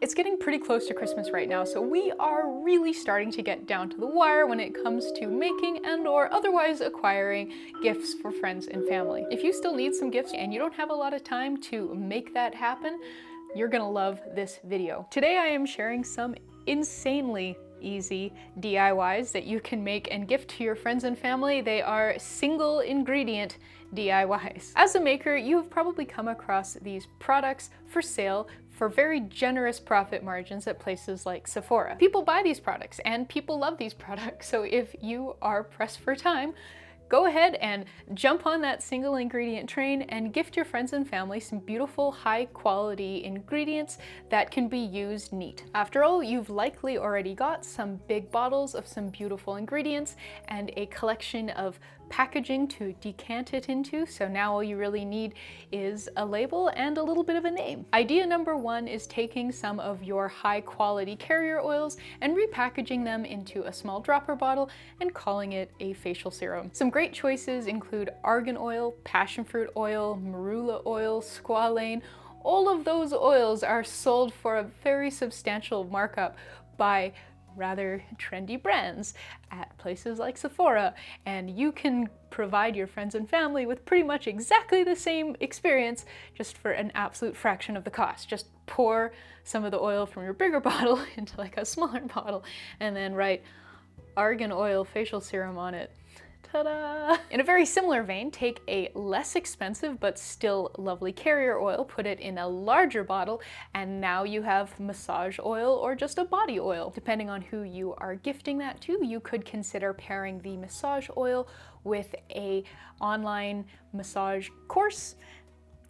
It's getting pretty close to Christmas right now, so we are really starting to get down to the wire when it comes to making and or otherwise acquiring gifts for friends and family. If you still need some gifts and you don't have a lot of time to make that happen, you're gonna love this video. Today I am sharing some insanely easy DIYs that you can make and gift to your friends and family. They are single ingredient DIYs. As a maker, you have probably come across these products for sale for very generous profit margins at places like Sephora. People buy these products and people love these products, so if you are pressed for time, go ahead and jump on that single ingredient train and gift your friends and family some beautiful, high quality ingredients that can be used neat. After all, you've likely already got some big bottles of some beautiful ingredients and a collection of packaging to decant it into, so now all you really need is a label and a little bit of a name. Idea number one is taking some of your high quality carrier oils and repackaging them into a small dropper bottle and calling it a facial serum. Some great choices include argan oil, passion fruit oil, marula oil, squalane. All of those oils are sold for a very substantial markup by rather trendy brands at places like Sephora, and you can provide your friends and family with pretty much exactly the same experience just for an absolute fraction of the cost. Just pour some of the oil from your bigger bottle into like a smaller bottle and then write argan oil facial serum on it. Ta-da! In a very similar vein, take a less expensive but still lovely carrier oil, put it in a larger bottle, and now you have massage oil or just a body oil. Depending on who you are gifting that to, you could consider pairing the massage oil with an online massage course.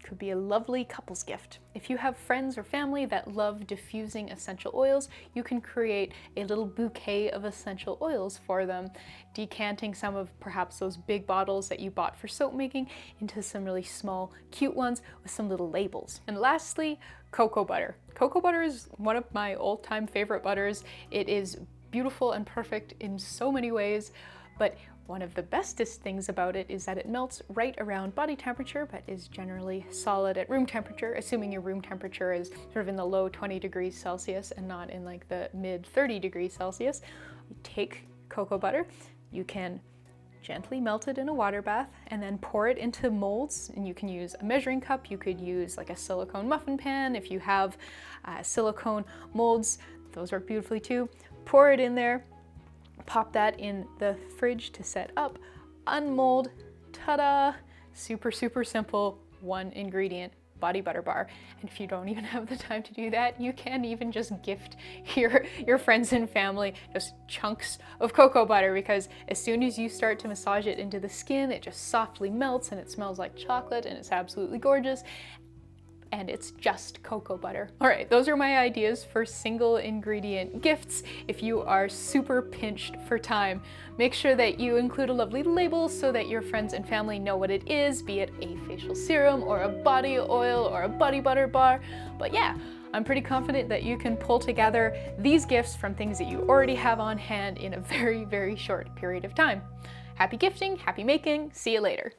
Could be a lovely couple's gift. If you have friends or family that love diffusing essential oils, you can create a little bouquet of essential oils for them, decanting some of perhaps those big bottles that you bought for soap making into some really small, cute ones with some little labels. And lastly, cocoa butter. Cocoa butter is one of my all-time favorite butters. It is beautiful and perfect in so many ways, but one of the bestest things about it is that it melts right around body temperature, but is generally solid at room temperature, assuming your room temperature is sort of in the low 20 degrees Celsius and not in like the mid 30 degrees Celsius. You take cocoa butter, you can gently melt it in a water bath and then pour it into molds, and you can use a measuring cup, you could use like a silicone muffin pan. If you have silicone molds, those work beautifully too. Pour it in there, pop that in the fridge to set up, unmold, ta-da! Super, super simple, one ingredient body butter bar. And if you don't even have the time to do that, you can even just gift your friends and family just chunks of cocoa butter, because as soon as you start to massage it into the skin, it just softly melts and it smells like chocolate and it's absolutely gorgeous. And it's just cocoa butter. All right, those are my ideas for single ingredient gifts. If you are super pinched for time, make sure that you include a lovely label so that your friends and family know what it is, be it a facial serum or a body oil or a body butter bar. But yeah, I'm pretty confident that you can pull together these gifts from things that you already have on hand in a very, very short period of time. Happy gifting, happy making, see you later.